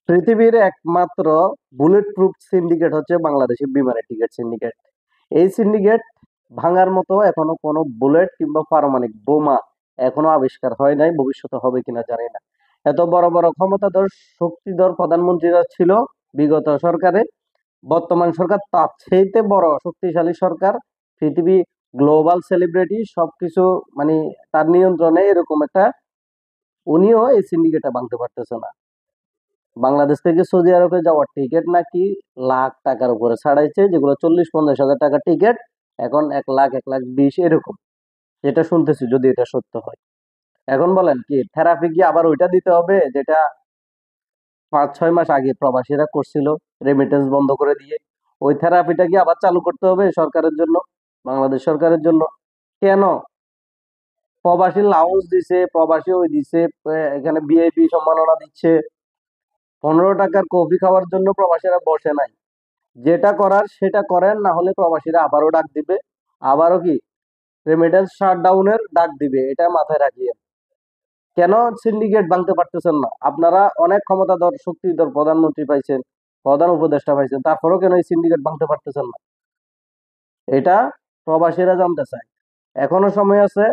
পৃথিবীর একমাত্র bullet proof syndicate হচ্ছে বাংলাদেশের বিমানের টিকিট সিন্ডিকেট। এই সিন্ডিকেট ভাঙার মতো এখনো কোনো বুলেট কিংবা পারমাণবিক বোমা এখনো আবিষ্কার হয় নাই, ভবিষ্যতে হবে কিনা জানি না। এত বড় বড় ক্ষমতাধর শক্তিধর প্রধানমন্ত্রীরা ছিল বিগত সরকারে, বর্তমান সরকার তার চাইতে বড় শক্তিশালী সরকার, পৃথিবী গ্লোবাল সেলিব্রিটি সবকিছু মানে তার নিয়ন্ত্রণে, এরকম একটা উনিও এই সিন্ডিকেটটা ভাঙতে পারতেছে না। বাংলাদেশ থেকে সৌদি আরবে যাওয়ার টিকিট নাকি লাখ টাকার উপরে ছাড়াইছে, যেগুলো 40-50 হাজার টাকার টিকিট এখন 1 লাখ 1,20,000 এরকম, যেটা শুনতেছি, যদি এটা সত্য হয়। এখন বলেন কি থেরাপি কি আবার ওইটা দিতে হবে যেটা 5-6 মাস আগে প্রবাসীরা করছিল, রেমিটেন্স বন্ধ করে দিয়ে? ওই থেরাপিটা কি আবার চালু করতে হবে সরকারের জন্য, বাংলাদেশ সরকারের জন্য? কেন? প্রবাসী লাউঞ্জ দিছে, প্রবাসী ওই দিছে, এখানে ভিআইপি সম্মাননা দিচ্ছে। 15 টাকার কফি খাওয়ার জন্য প্রবাসীরা বসে নাই। যেটা করার সেটা করেন, না হলে প্রবাসীরা আবারও ডাক দিবে, আবারও কি রেমিটেন্স শাটডাউনের ডাক দিবে, এটা মাথায় রাখিয়ে। কেন সিন্ডিকেট ভাঙতে পারতেছেন না? আপনারা অনেক ক্ষমতাধর শক্তিধর প্রধানমন্ত্রী পাইছেন, প্রধান উপদেষ্টা পাইছেন, তারপরেও কেন এই সিন্ডিকেট ভাঙতে পারতেছেন না? এটা প্রবাসীরা জানতে চায়। এখনো সময় আছে,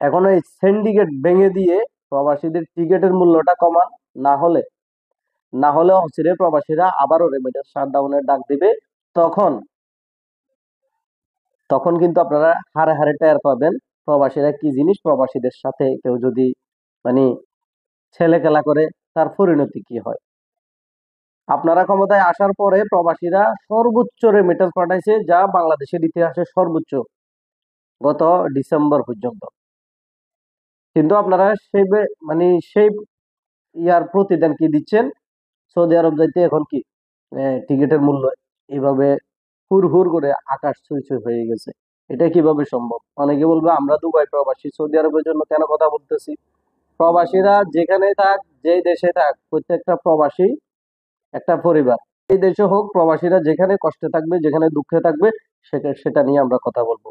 এখনো এই সিন্ডিকেট ভেঙে দিয়ে প্রবাসীদের টিকিটের মূল্যটা কমান, না হলে অচিরে প্রবাসীরা আবারও রেমিটেন্স শাটডাউনের ডাক দিবে। তখন তখন কিন্তু আপনারা হারে হারে টের পাবেন প্রবাসীরা কি জিনিস, প্রবাসীদের সাথে কেউ যদি মানে ছেলে খেলা করে তার পরিণতি কি হয়। আপনারা ক্ষমতায় আসার পরে প্রবাসীরা সর্বোচ্চ রেমিটেন্স পাঠাইছে, যা বাংলাদেশের ইতিহাসে সর্বোচ্চ, গত ডিসেম্বর পর্যন্ত। কিন্তু আপনারা সেই ইয়ার প্রতিদান কি দিচ্ছেন? সৌদি আরব যাইতে এখন কি টিকিটের মূল্য এইভাবে হুর হুর করে আকাশ ছুঁই ছুঁই হয়ে গেছে। এটা কিভাবে সম্ভব? অনেকে বলবে আমরা দুবাই প্রবাসী, সৌদি আরবের জন্য কেন কথা বলতেছি? প্রবাসীরা যেখানে থাক, যেই দেশে থাক, প্রত্যেকটা প্রবাসী একটা পরিবার। এই দেশে হোক, প্রবাসীরা যেখানে কষ্টে থাকবে, যেখানে দুঃখে থাকবে, সেটা সেটা নিয়ে আমরা কথা বলবো।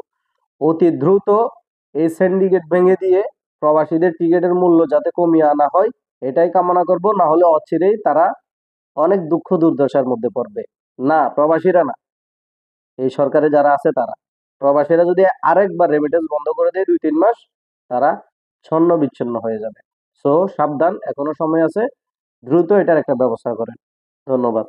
অতি দ্রুত এই সিন্ডিকেট ভেঙে দিয়ে প্রবাসীদের টিকিটের মূল্য যাতে কমিয়ে আনা হয়, এটাই কামনা করব। না হলে অচিরেই তারা অনেক দুঃখ দুর্দশার মধ্যে পড়বে। না, প্রবাসীরা না, এই সরকারে যারা আছে তারা। প্রবাসীরা যদি আরেকবার রেমিটেন্স বন্ধ করে দেয় 2-3 মাস, তারা ছন্ন বিচ্ছিন্ন হয়ে যাবে। সো সাবধান, এখনো সময় আছে, দ্রুত এটার একটা ব্যবস্থা করেন। ধন্যবাদ।